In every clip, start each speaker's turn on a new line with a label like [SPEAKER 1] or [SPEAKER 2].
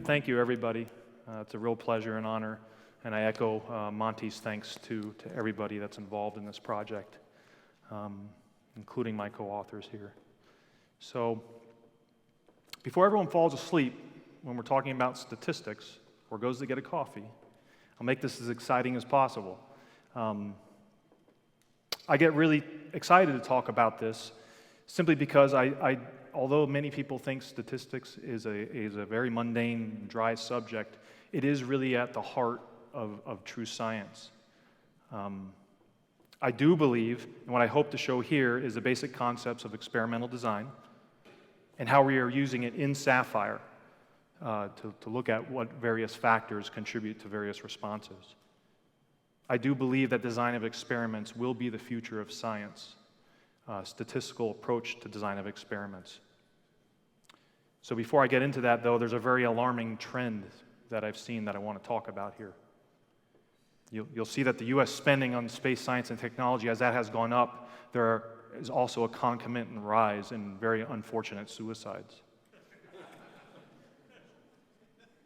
[SPEAKER 1] Thank you, everybody. It's a real pleasure and honor, and I echo Monty's thanks to everybody that's involved in this project, including my co-authors here. So, before everyone falls asleep when we're talking about statistics or goes to get a coffee, I'll make this as exciting as possible. I get really excited to talk about this simply because although many people think statistics is a very mundane, dry subject, it is really at the heart of true science. I do believe, and what I hope to show here is the basic concepts of experimental design and how we are using it in SAFIRE to look at what various factors contribute to various responses. I do believe that design of experiments will be the future of science, statistical approach to design of experiments. So before I get into that, though, there's a very alarming trend that I've seen that I want to talk about here. You'll see that the U.S. spending on space science and technology, as that has gone up, there is also a concomitant rise in very unfortunate suicides.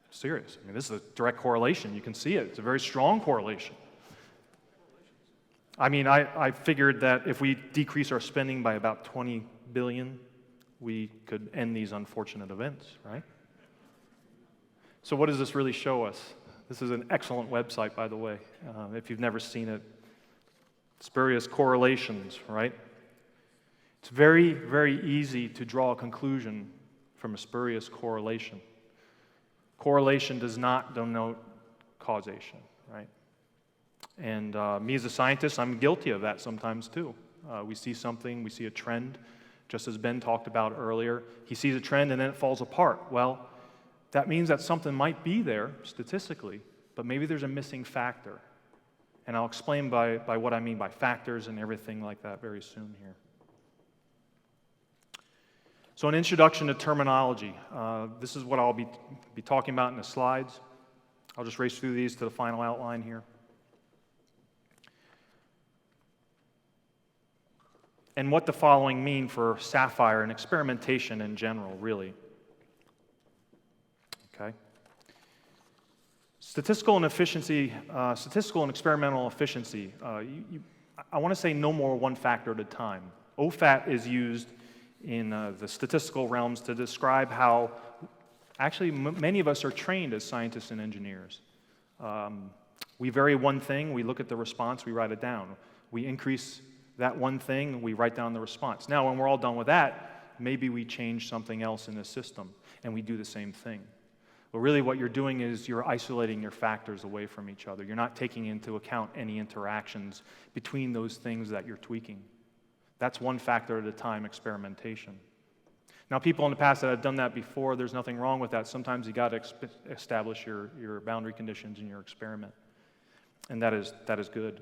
[SPEAKER 1] Serious. I mean, this is a direct correlation. You can see it. It's a very strong correlation. I mean, I figured that if we decrease our spending by about 20 billion, we could end these unfortunate events, right? So what does this really show us? This is an excellent website, by the way, if you've never seen it. Spurious correlations, right? It's very, very easy to draw a conclusion from a spurious correlation. Correlation does not denote causation, right? And me as a scientist, I'm guilty of that sometimes too. We see something, we see a trend, just as Ben talked about earlier. He sees a trend and then it falls apart. Well, that means that something might be there statistically, but maybe there's a missing factor. And I'll explain by what I mean by factors and everything like that very soon here. So an introduction to terminology. This is what I'll be talking about in the slides. I'll just race through these to the final outline here. And what the following mean for SAFIRE and experimentation in general, really. Okay. Statistical and experimental efficiency. I want to say no more one factor at a time. OFAT is used in the statistical realms to describe how actually many of us are trained as scientists and engineers. We vary one thing, we look at the response, we write it down. We increase that one thing, we write down the response. Now, when we're all done with that, maybe we change something else in the system, and we do the same thing. But really what you're doing is you're isolating your factors away from each other. You're not taking into account any interactions between those things that you're tweaking. That's one factor at a time, experimentation. Now, people in the past that have done that before, there's nothing wrong with that. Sometimes you got to establish your boundary conditions in your experiment, and that is good.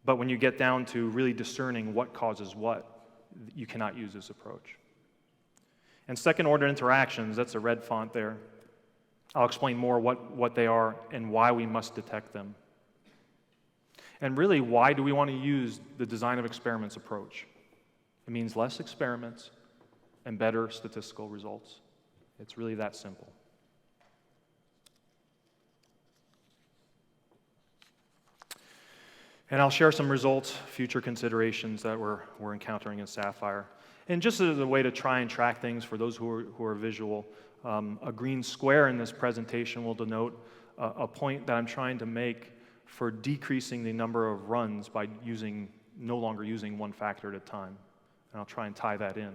[SPEAKER 1] But when you get down to really discerning what causes what, you cannot use this approach. And second-order interactions, that's a red font there. I'll explain more what they are and why we must detect them. And really, why do we want to use the design of experiments approach? It means less experiments and better statistical results. It's really that simple. And I'll share some results, future considerations that we're encountering in SAFIRE. And just as a way to try and track things for those who are visual, a green square in this presentation will denote a point that I'm trying to make for decreasing the number of runs by no longer using one factor at a time. And I'll try and tie that in.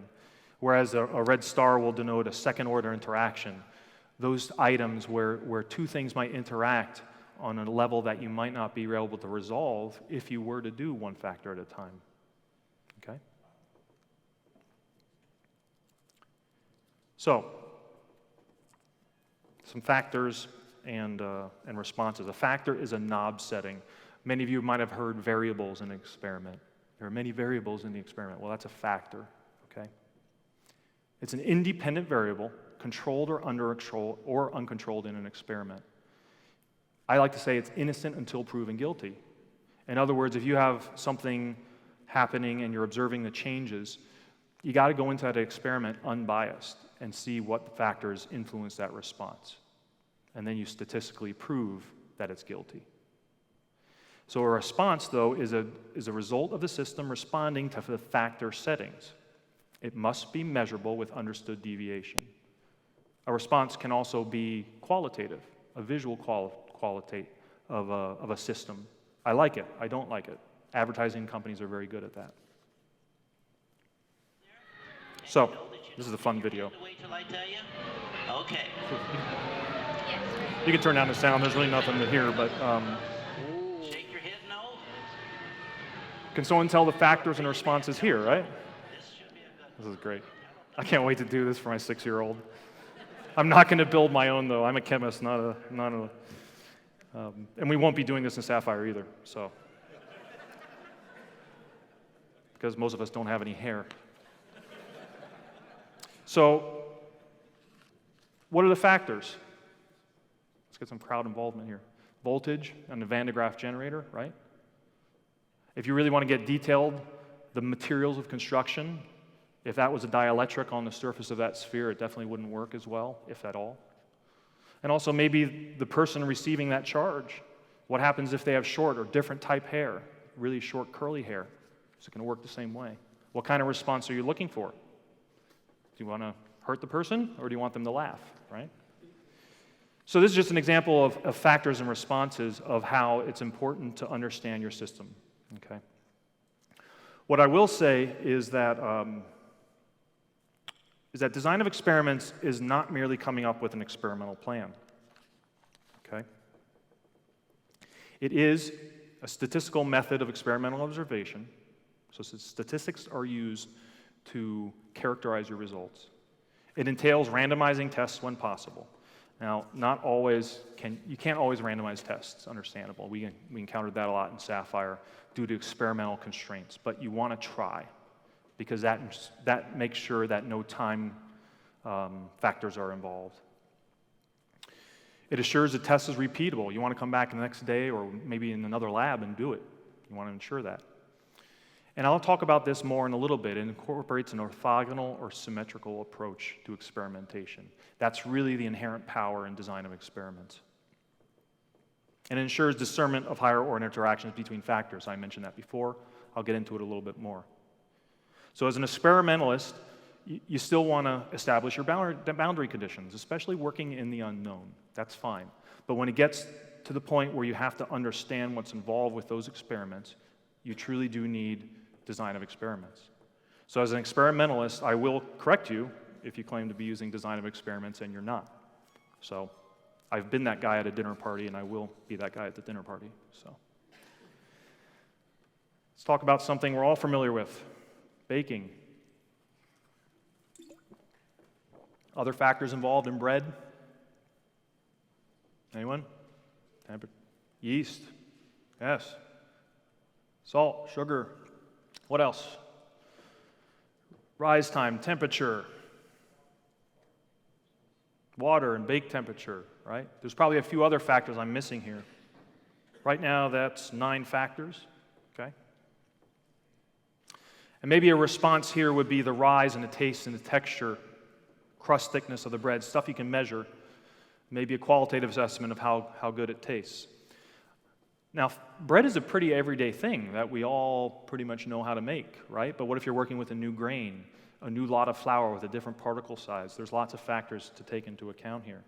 [SPEAKER 1] Whereas a red star will denote a second-order interaction. Those items where two things might interact on a level that you might not be able to resolve if you were to do one factor at a time. Okay? So, some factors and responses. A factor is a knob setting. Many of you might have heard variables in an experiment. There are many variables in the experiment. Well, that's a factor, okay? It's an independent variable, controlled or under control or uncontrolled in an experiment. I like to say it's innocent until proven guilty. In other words, if you have something happening and you're observing the changes, you got to go into that experiment unbiased. and see what factors influence that response. And then you statistically prove that it's guilty. So a response, though, is a result of the system responding to the factor settings. It must be measurable with understood deviation. A response can also be qualitative, a visual quality of a system. I like it, I don't like it. Advertising companies are very good at that. So, this is a fun video.
[SPEAKER 2] Okay.
[SPEAKER 1] You can turn down the sound, there's really nothing to hear, but
[SPEAKER 2] Shake your head no.
[SPEAKER 1] can someone tell the factors and responses here, right?
[SPEAKER 2] This should be a good.
[SPEAKER 1] This is great. I can't wait to do this for my 6-year-old. I'm not going to build my own, though. I'm a chemist, and we won't be doing this in SAFIRE either, so. Because most of us don't have any hair. So, what are the factors? Let's get some crowd involvement here. Voltage and the Van de Graaff generator, right? If you really want to get detailed, the materials of construction, if that was a dielectric on the surface of that sphere, it definitely wouldn't work as well, if at all. And also maybe the person receiving that charge. What happens if they have short or different type hair, really short curly hair? Is it going to work the same way? What kind of response are you looking for? Do you want to hurt the person, or do you want them to laugh, right? So this is just an example of factors and responses of how it's important to understand your system, okay? What I will say is that design of experiments is not merely coming up with an experimental plan, okay? It is a statistical method of experimental observation. So statistics are used to characterize your results. It entails randomizing tests when possible. Now, you can't always randomize tests, understandable. We encountered that a lot in SAFIRE due to experimental constraints, but you want to try because that makes sure that no time factors are involved. It assures the test is repeatable. You want to come back the next day or maybe in another lab and do it. You want to ensure that. And I'll talk about this more in a little bit. It incorporates an orthogonal or symmetrical approach to experimentation. That's really the inherent power in design of experiments. And it ensures discernment of higher order interactions between factors. I mentioned that before. I'll get into it a little bit more. So as an experimentalist, you still want to establish your boundary conditions, especially working in the unknown. That's fine. But when it gets to the point where you have to understand what's involved with those experiments, you truly do need design of experiments. So as an experimentalist, I will correct you if you claim to be using design of experiments and you're not. So I've been that guy at a dinner party, and I will be that guy at the dinner party. So let's talk about something we're all familiar with, baking. Other factors involved in bread? Anyone? Yeast. Yes. Salt, sugar. What else? Rise time, temperature. Water and bake temperature, right? There's probably a few other factors I'm missing here. Right now, that's 9 factors, okay? And maybe a response here would be the rise in the taste and the texture, crust thickness of the bread, stuff you can measure, maybe a qualitative assessment of how good it tastes. Now, bread is a pretty everyday thing that we all pretty much know how to make, right? But what if you're working with a new grain, a new lot of flour with a different particle size? There's lots of factors to take into account here.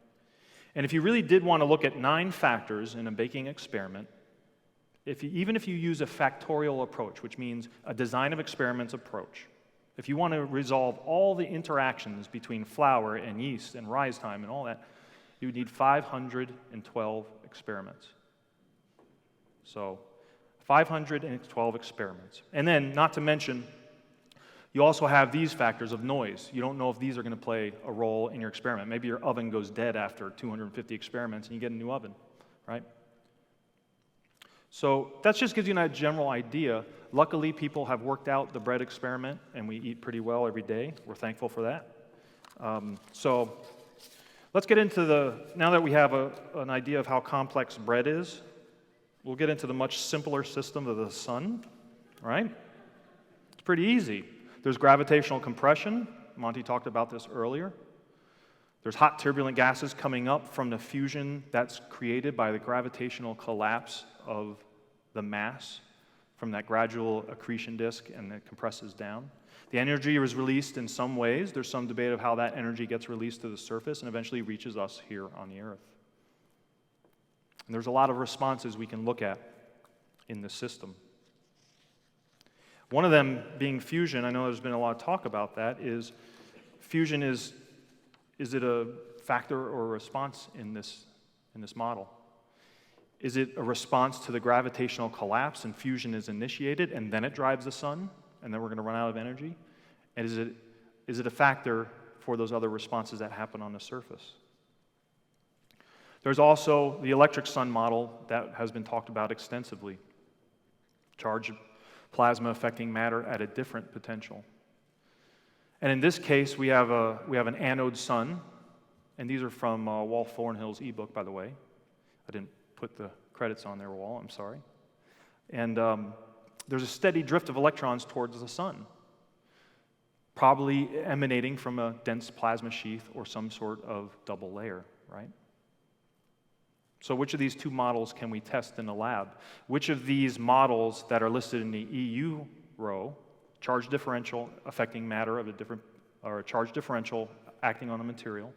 [SPEAKER 1] And if you really did want to look at 9 factors in a baking experiment, even if you use a factorial approach, which means a design of experiments approach, if you want to resolve all the interactions between flour and yeast and rise time and all that, you would need 512 experiments. So 512 experiments. And then, not to mention, you also have these factors of noise. You don't know if these are going to play a role in your experiment. Maybe your oven goes dead after 250 experiments and you get a new oven, right? So that just gives you a general idea. Luckily, people have worked out the bread experiment, and we eat pretty well every day. We're thankful for that. So let's get into now that we have an idea of how complex bread is, we'll get into the much simpler system of the sun, right? It's pretty easy. There's gravitational compression. Monty talked about this earlier. There's hot turbulent gases coming up from the fusion that's created by the gravitational collapse of the mass from that gradual accretion disk, and it compresses down. The energy is released in some ways. There's some debate of how that energy gets released to the surface and eventually reaches us here on the Earth. And there's a lot of responses we can look at in the system. One of them being fusion. I know there's been a lot of talk about that. Is fusion is it a factor or a response in this model? Is it a response to the gravitational collapse and fusion is initiated and then it drives the sun and then we're going to run out of energy? And is it a factor for those other responses that happen on the surface? There's also the electric sun model that has been talked about extensively. Charged plasma affecting matter at a different potential. And in this case, we have an anode sun, and these are from Wal Thornhill's ebook, by the way. I didn't put the credits on there, Wal, I'm sorry. And there's a steady drift of electrons towards the sun, probably emanating from a dense plasma sheath or some sort of double layer, right? So which of these two models can we test in the lab? Which of these models that are listed in the EU row, charge differential affecting matter of a different, or a charge differential acting on a material,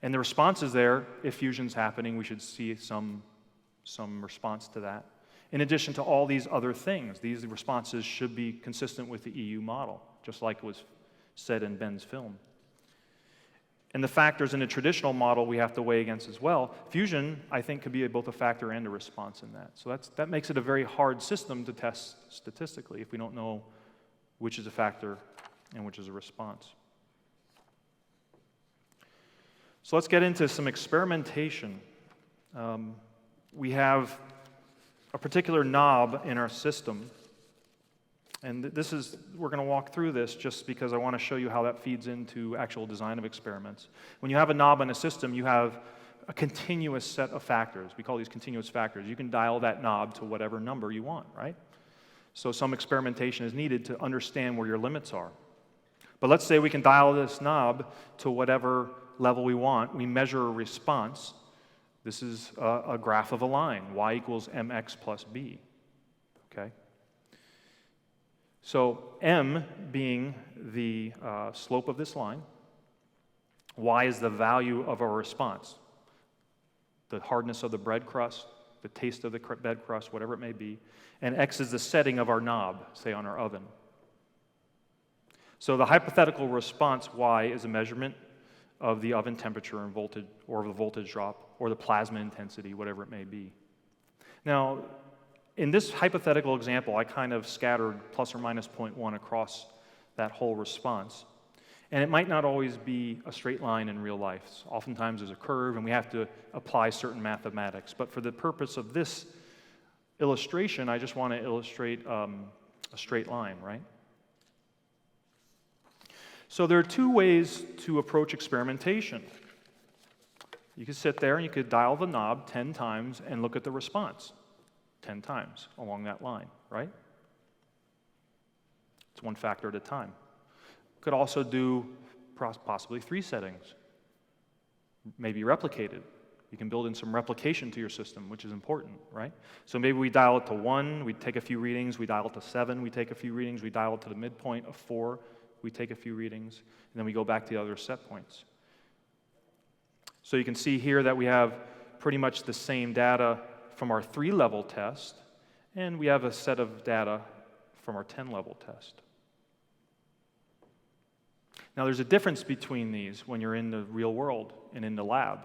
[SPEAKER 1] and the responses there, if fusion's happening, we should see some response to that. In addition to all these other things, these responses should be consistent with the EU model, just like it was said in Ben's film. And the factors in the traditional model we have to weigh against as well. Fusion, I think, could be both a factor and a response in that. So that makes it a very hard system to test statistically if we don't know which is a factor and which is a response. So let's get into some experimentation. We have a particular knob in our system. And we're going to walk through this just because I want to show you how that feeds into actual design of experiments. When you have a knob in a system, you have a continuous set of factors. We call these continuous factors. You can dial that knob to whatever number you want, right? So some experimentation is needed to understand where your limits are. But let's say we can dial this knob to whatever level we want. We measure a response. This is a graph of a line, y equals mx plus b, okay? So m being the slope of this line, y is the value of our response, the hardness of the bread crust, the taste of the bread crust, whatever it may be, and x is the setting of our knob, say on our oven. So the hypothetical response y is a measurement of the oven temperature and voltage, or the voltage drop, or the plasma intensity, whatever it may be. Now, in this hypothetical example, I kind of scattered plus or minus 0.1 across that whole response. And it might not always be a straight line in real life. Oftentimes there's a curve, and we have to apply certain mathematics. But for the purpose of this illustration, I just want to illustrate a straight line, right? So there are two ways to approach experimentation. You could sit there and you could dial the knob 10 times and look at the response 10 times along that line, right? It's one factor at a time. Could also do possibly 3 settings. Maybe replicated. You can build in some replication to your system, which is important, right? So maybe we dial it to 1, we take a few readings, we dial it to 7, we take a few readings, we dial it to the midpoint of 4, we take a few readings, and then we go back to the other set points. So you can see here that we have pretty much the same data from our 3-level test, and we have a set of data from our 10-level test. Now there's a difference between these when you're in the real world and in the lab.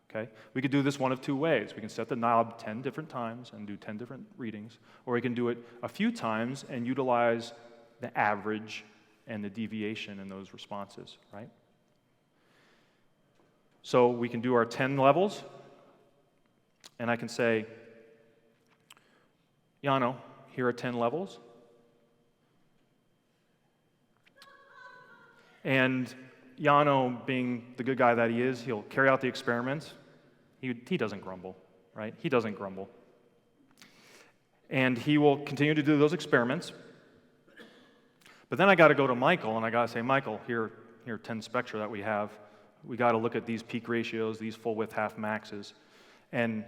[SPEAKER 1] Okay? We could do this one of 2 ways. We can set the knob 10 different times and do 10 different readings, or we can do it a few times and utilize the average and the deviation in those responses, right? So we can do our 10 levels, and I can say, Yano, here are 10 levels. And Yano, being the good guy that he is, he'll carry out the experiments. He doesn't grumble, right? He doesn't grumble. And he will continue to do those experiments. But then I got to go to Michael, and I got to say, Michael, here are 10 spectra that we have. We got to look at these peak ratios, these full width half maxes. And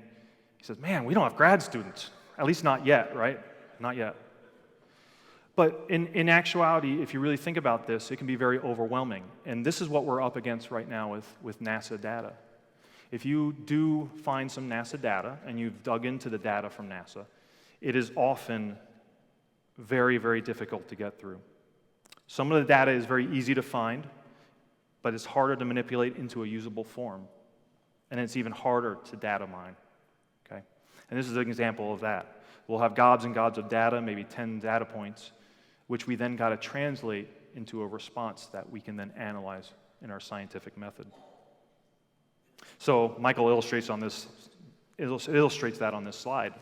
[SPEAKER 1] he says, man, we don't have grad students, at least not yet, right? Not yet. But in actuality, if you really think about this, it can be very overwhelming. And this is what we're up against right now with NASA data. If you do find some NASA data and you've dug into the data from NASA, it is often very, very difficult to get through. Some of the data is very easy to find, but it's harder to manipulate into a usable form. And it's even harder to data mine. Okay? And this is an example of that. We'll have gobs and gobs of data, maybe 10 data points, which we then got to translate into a response that we can then analyze in our scientific method. So Michael illustrates that on this slide,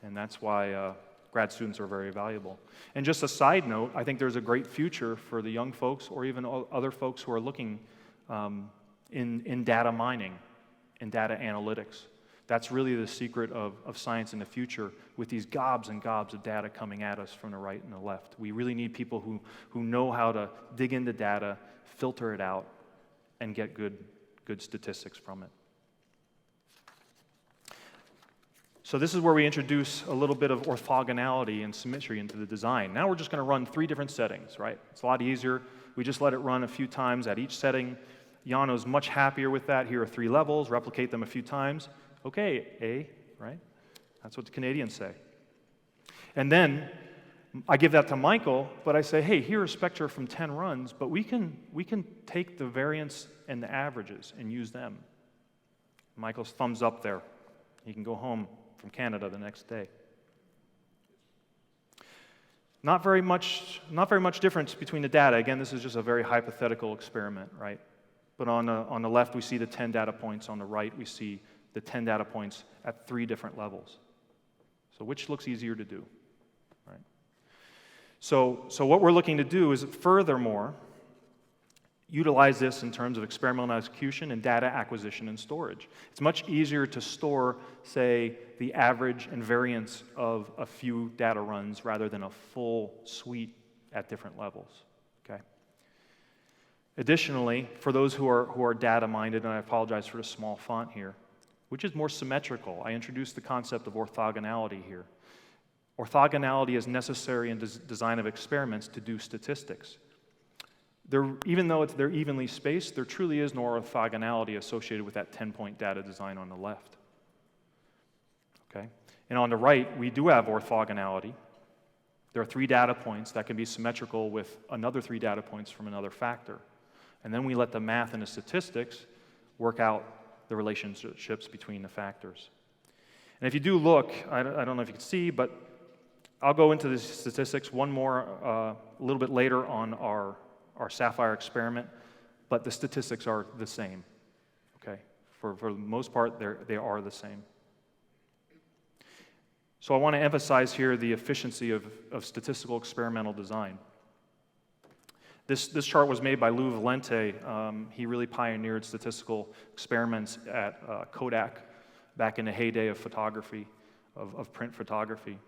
[SPEAKER 1] and that's why grad students are very valuable. And just a side note, I think there's a great future for the young folks or even other folks who are looking in data mining, in data analytics. That's really the secret of science in the future, with these gobs and gobs of data coming at us from the right and the left. We really need people who know how to dig into data, filter it out, and get good statistics from it. So this is where we introduce a little bit of orthogonality and symmetry into the design. Now we're just going to run 3 different settings, right? It's a lot easier. We just let it run a few times at each setting. Yano's much happier with that. Here are 3 levels. Replicate them a few times. Okay, A, right? That's what the Canadians say. And then I give that to Michael, but I say, hey, here are spectra from 10 runs, but we can take the variance and the averages and use them. Michael's thumbs up there. He can go home from Canada the next day. Not very much difference between the data. Again, this is just a very hypothetical experiment, right? But on the left, we see the 10 data points. On the right, we see the 10 data points at 3 different levels. So which looks easier to do, right? So what we're looking to do is furthermore utilize this in terms of experimental execution and data acquisition and storage. It's much easier to store, say, the average and variance of a few data runs rather than a full suite at different levels, okay? Additionally, for those who are data-minded, and I apologize for the small font here, which is more symmetrical, I introduced the concept of orthogonality here. Orthogonality is necessary in design of experiments to do statistics. Even though they're evenly spaced, there truly is no orthogonality associated with that 10-point data design on the left. Okay? And on the right, we do have orthogonality. There are 3 data points that can be symmetrical with another 3 data points from another factor. And then we let the math and the statistics work out the relationships between the factors. And if you do look, I don't know if you can see, but I'll go into the statistics one more a little bit later on our SAFIRE experiment, but the statistics are the same, okay? For the most part, they are the same. So I want to emphasize here the efficiency of statistical experimental design. This chart was made by Lou Valente. He really pioneered statistical experiments at Kodak back in the heyday of photography, of print photography.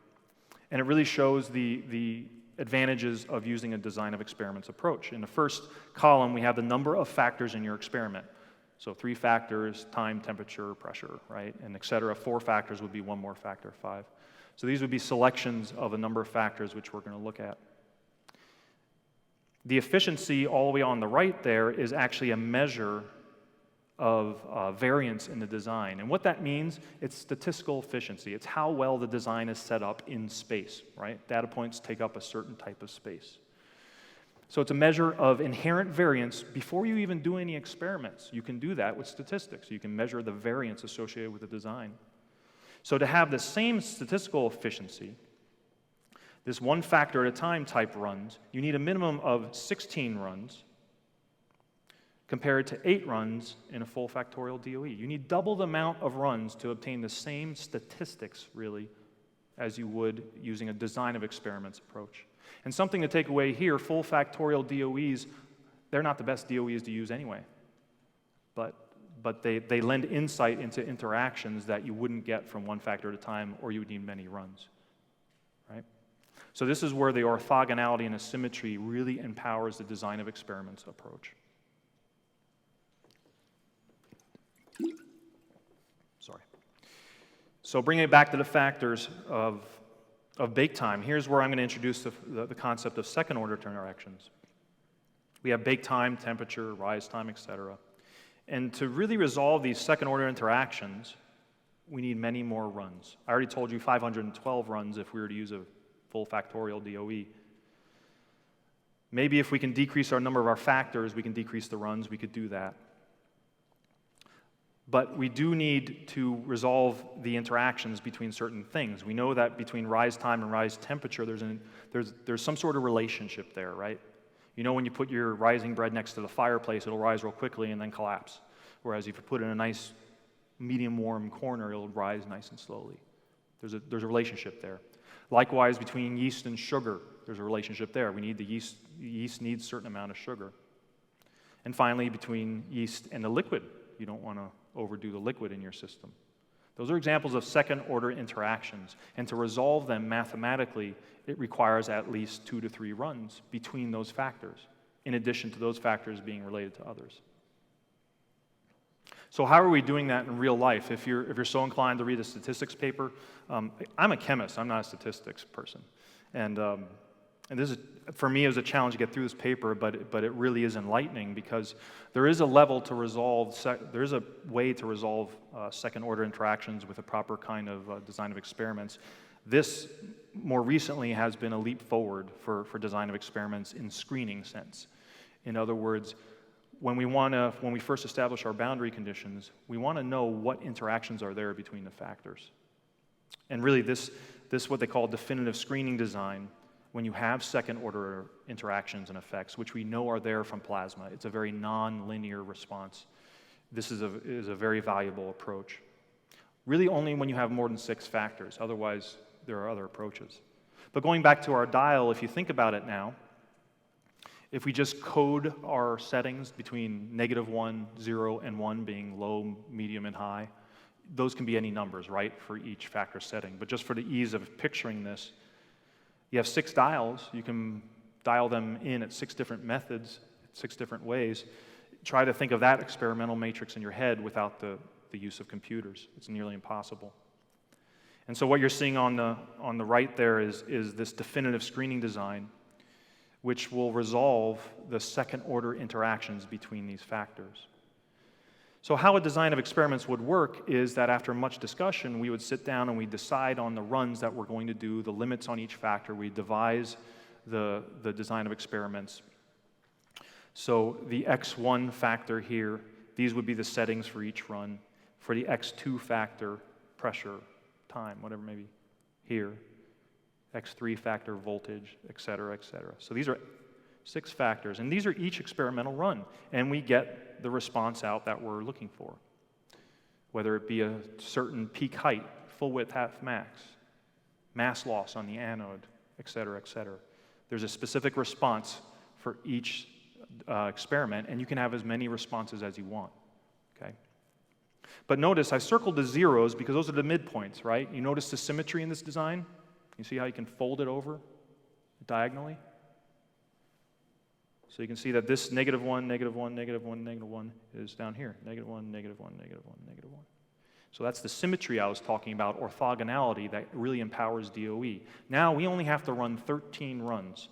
[SPEAKER 1] And it really shows the advantages of using a design of experiments approach. In the first column, we have the number of factors in your experiment. So 3 factors, time, temperature, pressure, right, and et cetera. 4 factors would be 1 more factor, 5. So these would be selections of a number of factors which we're going to look at. The efficiency all the way on the right there is actually a measure of variance in the design. And what that means, it's statistical efficiency. It's how well the design is set up in space, right? Data points take up a certain type of space. So it's a measure of inherent variance before you even do any experiments. You can do that with statistics. You can measure the variance associated with the design. So to have the same statistical efficiency, this 1 factor at a time type runs, you need a minimum of 16 runs compared to 8 runs in a full factorial DOE. You need double the amount of runs to obtain the same statistics, really, as you would using a design of experiments approach. And something to take away here, full factorial DOEs, they're not the best DOEs to use anyway. But they lend insight into interactions that you wouldn't get from 1 factor at a time, or you would need many runs, right? So this is where the orthogonality and the symmetry really empowers the design of experiments approach. Sorry. So bringing it back to the factors of bake time, here's where I'm going to introduce the concept of second-order interactions. We have bake time, temperature, rise time, etc. And to really resolve these second-order interactions, we need many more runs. I already told you 512 runs if we were to use a full factorial DOE. Maybe if we can decrease our number of our factors, we can decrease the runs, we could do that. But we do need to resolve the interactions between certain things. We know that between rise time and rise temperature, there's some sort of relationship there, right? You know when you put your rising bread next to the fireplace, it'll rise real quickly and then collapse. Whereas if you put it in a nice medium warm corner, it'll rise nice and slowly. There's a relationship there. Likewise, between yeast and sugar, there's a relationship there. We need the yeast. Yeast needs a certain amount of sugar. And finally, between yeast and the liquid, you don't want to overdo the liquid in your system. Those are examples of second-order interactions. And to resolve them mathematically, it requires at least 2 to 3 runs between those factors, in addition to those factors being related to others. So how are we doing that in real life? If you're so inclined to read a statistics paper, I'm a chemist. I'm not a statistics person. And this is, for me, it was a challenge to get through this paper, but it really is enlightening because there is a level to resolve, there is a way to resolve second-order interactions with a proper kind of design of experiments. This, more recently, has been a leap forward for design of experiments in screening sense. In other words, when we first establish our boundary conditions, we want to know what interactions are there between the factors. And really, this is what they call definitive screening design. When you have second-order interactions and effects, which we know are there from plasma, it's a very non-linear response. This is a very valuable approach. Really only when you have more than 6 factors. Otherwise, there are other approaches. But going back to our dial, if you think about it now, if we just code our settings between -1, 0, and 1 being low, medium, and high, those can be any numbers, right, for each factor setting. But just for the ease of picturing this, you have 6 dials. You can dial them in at 6 different methods, 6 different ways. Try to think of that experimental matrix in your head without the use of computers. It's nearly impossible. And so what you're seeing on the right there is this definitive screening design, which will resolve the second-order interactions between these factors. So how a design of experiments would work is that after much discussion, we would sit down and we decide on the runs that we're going to do, the limits on each factor. We devise the design of experiments. So the X1 factor here, these would be the settings for each run. For the X2 factor, pressure, time, whatever may be here. X3 factor, voltage, et cetera, et cetera. So these are 6 factors, and these are each experimental run, and we get the response out that we're looking for, whether it be a certain peak height, full width, half mass loss on the anode, et cetera, et cetera. There's a specific response for each experiment, and you can have as many responses as you want, okay? But notice I circled the zeros because those are the midpoints, right? You notice the symmetry in this design? You see how you can fold it over diagonally? So you can see that this -1, -1, -1, -1 is down here. -1, -1, -1, -1. So that's the symmetry I was talking about, orthogonality, that really empowers DOE. Now we only have to run 13 runs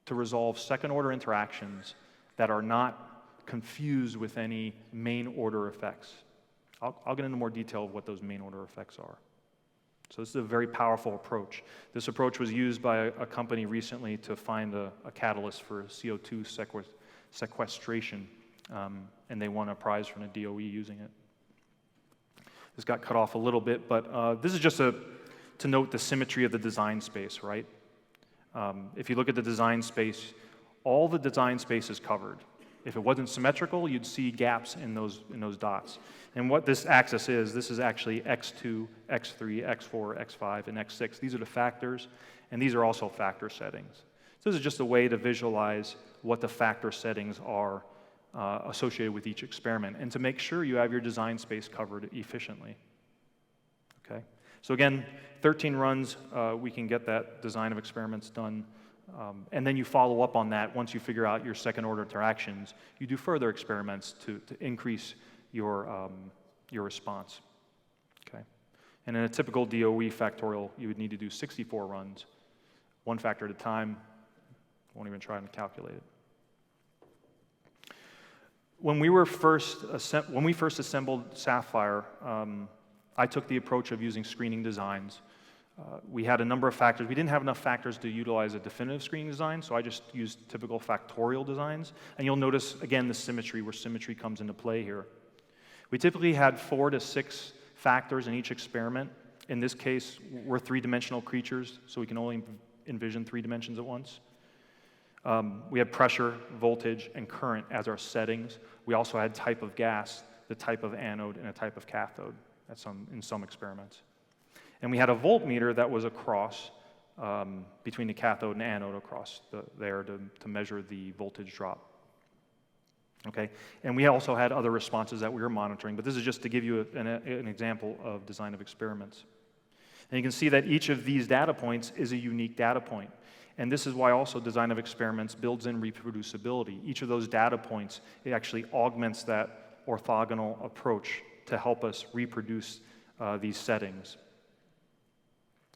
[SPEAKER 1] to resolve second-order interactions that are not confused with any main-order effects. I'll get into more detail of what those main-order effects are. So this is a very powerful approach. This approach was used by a company recently to find a catalyst for CO2 sequestration, and they won a prize from the DOE using it. This got cut off a little bit, but this is just to note the symmetry of the design space, right? If you look at the design space, all the design space is covered. If it wasn't symmetrical, you'd see gaps in those dots. And what this axis is, this is actually X2, X3, X4, X5, and X6. These are the factors, and these are also factor settings. So this is just a way to visualize what the factor settings are associated with each experiment, and to make sure you have your design space covered efficiently. Okay? So again, 13 runs, we can get that design of experiments done. And then you follow up on that. Once you figure out your second-order interactions, you do further experiments to increase your response. Okay? And in a typical DOE factorial, you would need to do 64 runs, one factor at a time. Won't even try to calculate it. When we first assembled SAFIRE, I took the approach of using screening designs. We had a number of factors. We didn't have enough factors to utilize a definitive screening design, so I just used typical factorial designs. And you'll notice, again, the symmetry, where symmetry comes into play here. We typically had 4 to 6 factors in each experiment. In this case, we're 3-dimensional creatures, so we can only envision 3 dimensions at once. We had pressure, voltage, and current as our settings. We also had type of gas, the type of anode, and a type of cathode in some experiments. And we had a voltmeter that was across between the cathode and anode across there to measure the voltage drop. Okay, and we also had other responses that we were monitoring, but this is just to give you an example of design of experiments. And you can see that each of these data points is a unique data point. And this is why also design of experiments builds in reproducibility. Each of those data points, it actually augments that orthogonal approach to help us reproduce these settings.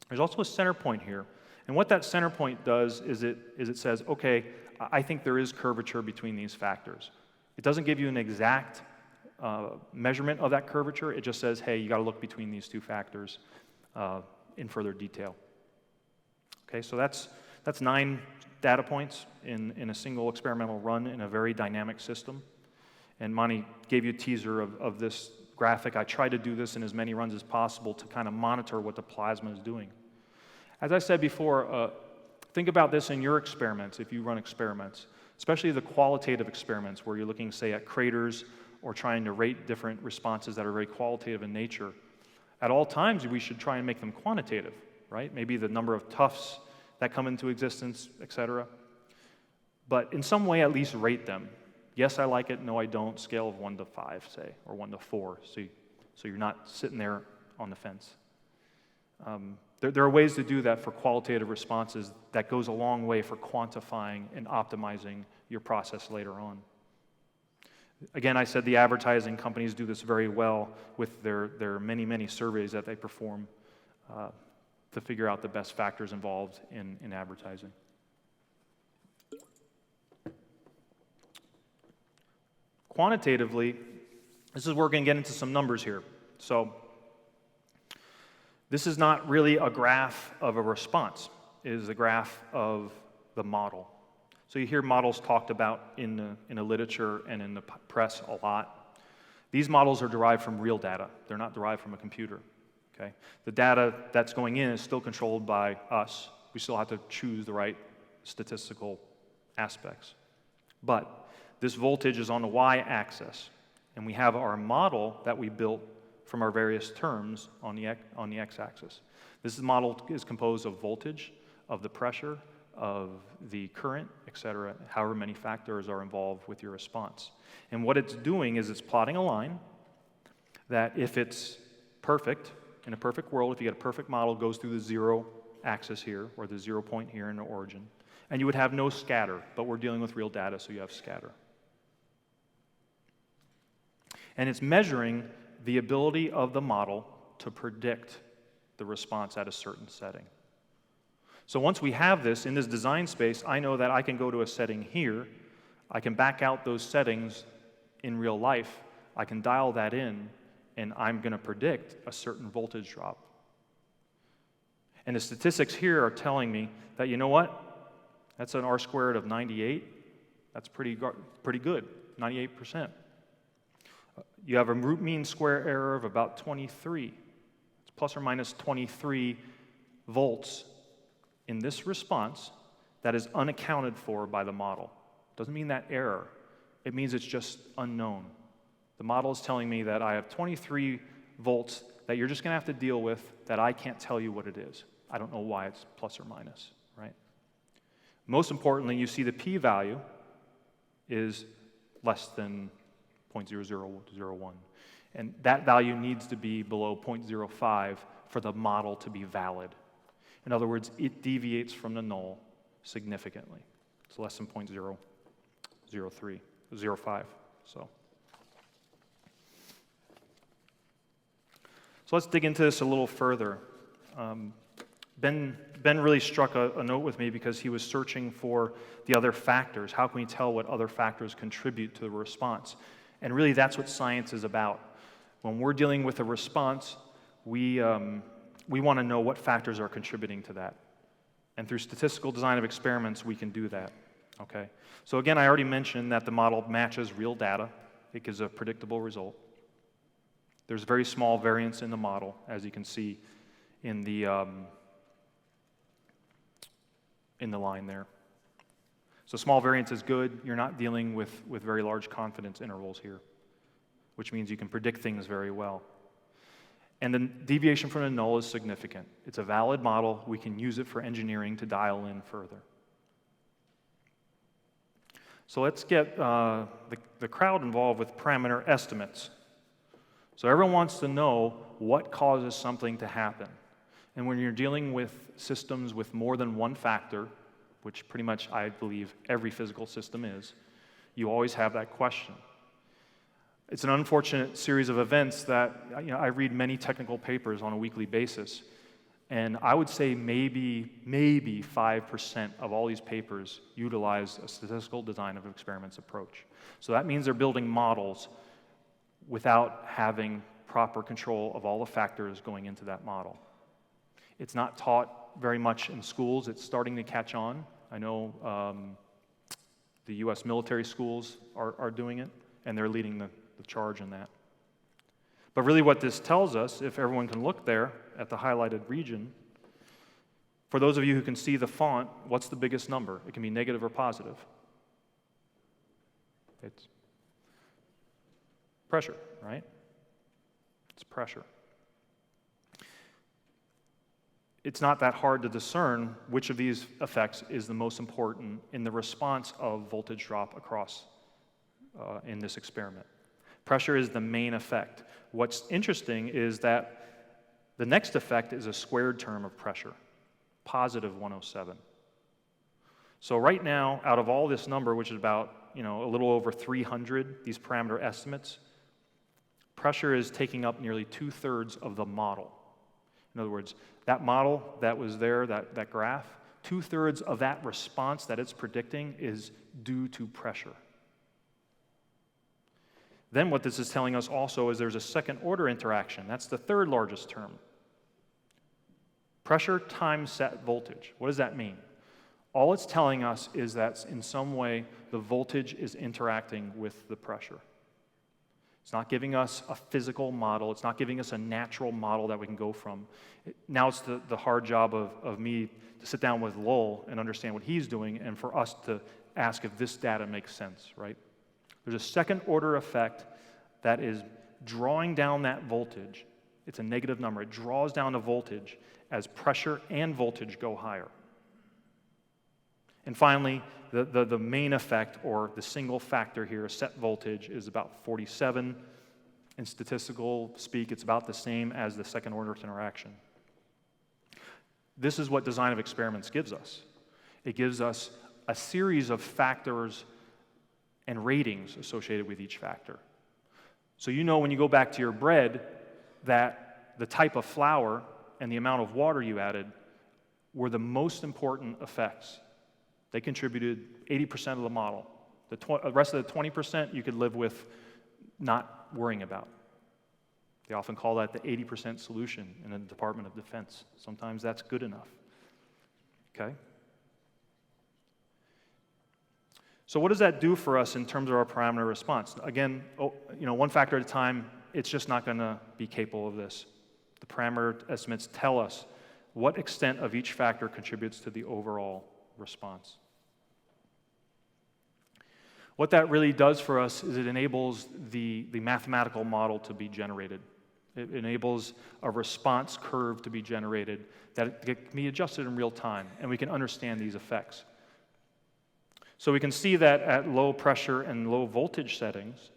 [SPEAKER 1] There's also a center point here. And what that center point does is it says, okay, I think there is curvature between these factors. It doesn't give you an exact measurement of that curvature. It just says, hey, you got to look between these 2 factors in further detail. Okay, so that's 9 data points in a single experimental run in a very dynamic system. And Monty gave you a teaser of this graphic. I try to do this in as many runs as possible to kind of monitor what the plasma is doing. As I said before, think about this in your experiments, if you run experiments, especially the qualitative experiments where you're looking, say, at craters or trying to rate different responses that are very qualitative in nature. At all times, we should try and make them quantitative, right? Maybe the number of tufts that come into existence, etc. But in some way, at least rate them. Yes, I like it. No, I don't. Scale of 1 to 5, say, or 1 to 4, so you're not sitting there on the fence. There are ways to do that for qualitative responses that goes a long way for quantifying and optimizing your process later on. Again, I said the advertising companies do this very well with their many, many surveys that they perform to figure out the best factors involved in advertising. Quantitatively, this is where we're going to get into some numbers here. So this is not really a graph of a response. It is a graph of the model. So you hear models talked about in the literature and in the press a lot. These models are derived from real data. They're not derived from a computer. Okay? The data that's going in is still controlled by us. We still have to choose the right statistical aspects. But this voltage is on the y-axis, and we have our model that we built from our various terms on the x-axis. This model is composed of voltage, of the pressure, of the current, etc., however many factors are involved with your response. And what it's doing is it's plotting a line that if it's perfect, in a perfect world, if you get a perfect model, goes through the 0 axis here, or the 0 point here in the origin, and you would have no scatter, but we're dealing with real data, so you have scatter. And it's measuring the ability of the model to predict the response at a certain setting. So once we have this in this design space, I know that I can go to a setting here, I can back out those settings in real life, I can dial that in, and I'm going to predict a certain voltage drop. And the statistics here are telling me that, you know what? That's an R-squared of 98. That's pretty good, 98%. You have a root mean square error of about 23. It's plus or minus 23 volts in this response that is unaccounted for by the model. Doesn't mean that error. It means it's just unknown. The model is telling me that I have 23 volts that you're just going to have to deal with that I can't tell you what it is. I don't know why it's plus or minus, right? Most importantly, you see the p-value is less than 0.0001. And that value needs to be below 0.05 for the model to be valid. In other words, it deviates from the null significantly. It's less than 0.005. So So let's dig into this a little further. Ben really struck a note with me because he was searching for the other factors. How can we tell what other factors contribute to the response? And really, that's what science is about. When we're dealing with a response, we want to know what factors are contributing to that. And through statistical design of experiments, we can do that. Okay. So again, I already mentioned that the model matches real data. It gives a predictable result. There's very small variance in the model, as you can see in the line there. So small variance is good. You're not dealing with very large confidence intervals here, which means you can predict things very well. And the deviation from the null is significant. It's a valid model. We can use it for engineering to dial in further. So let's get the crowd involved with parameter estimates. So everyone wants to know what causes something to happen. And when you're dealing with systems with more than one factor, which pretty much I believe every physical system is, you always have that question. It's an unfortunate series of events that I read many technical papers on a weekly basis, and I would say maybe 5% of all these papers utilize a statistical design of experiments approach. So that means they're building models without having proper control of all the factors going into that model. It's not taught very much in schools. It's starting to catch on. I know the U.S. military schools are doing it, and they're leading the charge in that. But really what this tells us, if everyone can look there at the highlighted region, for those of you who can see the font, what's the biggest number? It can be negative or positive. It's pressure, right? It's pressure. It's not that hard to discern which of these effects is the most important in the response of voltage drop across in this experiment. Pressure is the main effect. What's interesting is that the next effect is a squared term of pressure, positive 107. So right now, out of all this number, which is about a little over 300, these parameter estimates, pressure is taking up nearly 2/3 of the model. In other words, that model that was there, that graph, 2/3 of that response that it's predicting is due to pressure. Then what this is telling us also is there's a second order interaction. That's the third largest term. Pressure times set voltage. What does that mean? All it's telling us is that in some way the voltage is interacting with the pressure. It's not giving us a physical model. It's not giving us a natural model that we can go from. Now it's the hard job of me to sit down with Lowell and understand what he's doing and for us to ask if this data makes sense, right? There's a second order effect that is drawing down that voltage. It's a negative number. It draws down the voltage as pressure and voltage go higher. And finally, the main effect, or the single factor here, set voltage, is about 47. In statistical speak, it's about the same as the second order interaction. This is what design of experiments gives us. It gives us a series of factors and ratings associated with each factor. So when you go back to your bread that the type of flour and the amount of water you added were the most important effects. They contributed 80% of the model. The rest of the 20% you could live with not worrying about. They often call that the 80% solution in the Department of Defense. Sometimes that's good enough. Okay? So what does that do for us in terms of our parameter response? Again, one factor at a time, it's just not going to be capable of this. The parameter estimates tell us what extent of each factor contributes to the overall response. What that really does for us is it enables the mathematical model to be generated. It enables a response curve to be generated that can be adjusted in real time, and we can understand these effects. So we can see that at low pressure and low voltage settings,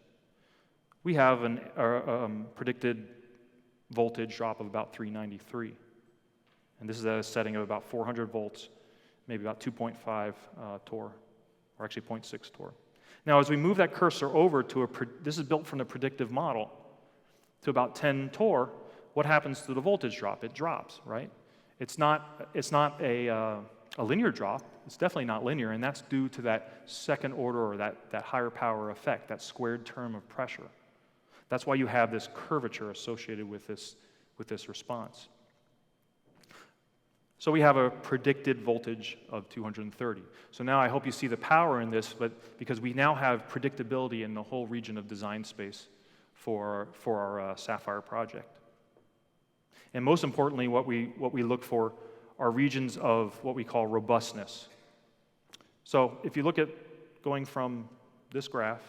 [SPEAKER 1] we have a predicted voltage drop of about 393. And this is at a setting of about 400 volts, maybe about 2.5 torr, or actually 0.6 torr. Now, as we move that cursor over to this is built from the predictive model, to about 10 torr, what happens to the voltage drop? It drops, right? It's not a linear drop. It's definitely not linear, and that's due to that second order or that higher power effect, that squared term of pressure. That's why you have this curvature associated with this response. So we have a predicted voltage of 230. So now I hope you see the power in this, but because we now have predictability in the whole region of design space for our SAFIRE project. And most importantly, what we look for are regions of what we call robustness. So if you look at going from this graph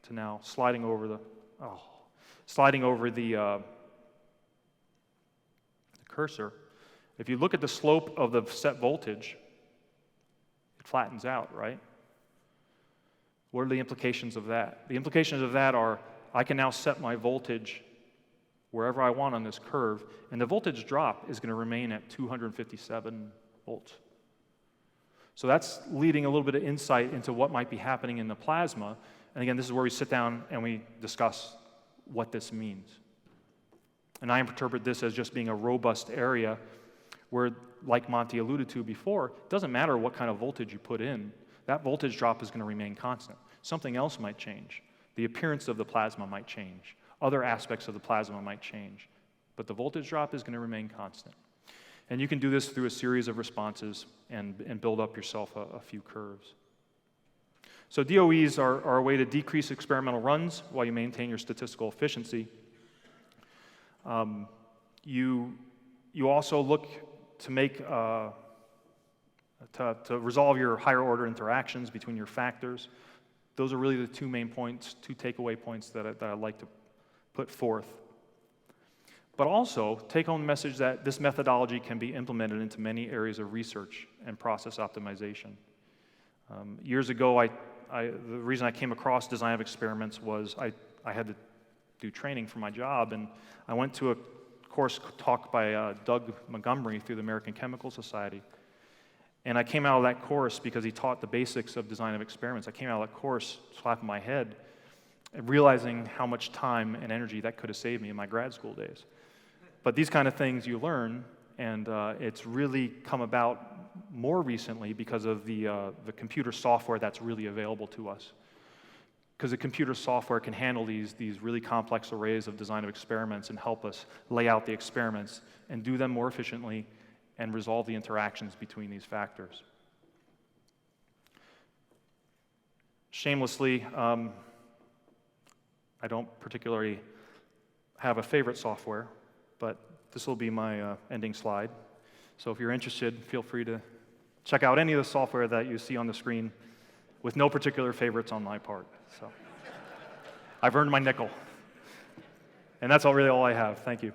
[SPEAKER 1] to now sliding over the cursor, if you look at the slope of the set voltage, it flattens out, right? What are the implications of that? The implications of that are I can now set my voltage wherever I want on this curve, and the voltage drop is going to remain at 257 volts. So that's leading a little bit of insight into what might be happening in the plasma. And again, this is where we sit down and we discuss what this means. And I interpret this as just being a robust area where, like Monty alluded to before, it doesn't matter what kind of voltage you put in, that voltage drop is going to remain constant. Something else might change. The appearance of the plasma might change. Other aspects of the plasma might change. But the voltage drop is going to remain constant. And you can do this through a series of responses and build up yourself a few curves. So DOEs are a way to decrease experimental runs while you maintain your statistical efficiency. You also look to make to resolve your higher order interactions between your factors. Those are really the two main points, two takeaway points that I'd like to put forth. But also take home the message that this methodology can be implemented into many areas of research and process optimization. Years ago, the reason I came across design of experiments was I had to do training for my job, and I went to a course talk by Doug Montgomery through the American Chemical Society. And I came out of that course because he taught the basics of design of experiments. I came out of that course slapping my head and realizing how much time and energy that could have saved me in my grad school days. But these kind of things you learn, and it's really come about more recently because of the computer software that's really available to us. Because the computer software can handle these really complex arrays of design of experiments and help us lay out the experiments and do them more efficiently and resolve the interactions between these factors. Shamelessly, I don't particularly have a favorite software, but this will be my ending slide. So if you're interested, feel free to check out any of the software that you see on the screen with no particular favorites on my part. So I've earned my nickel. And that's really all I have. Thank you.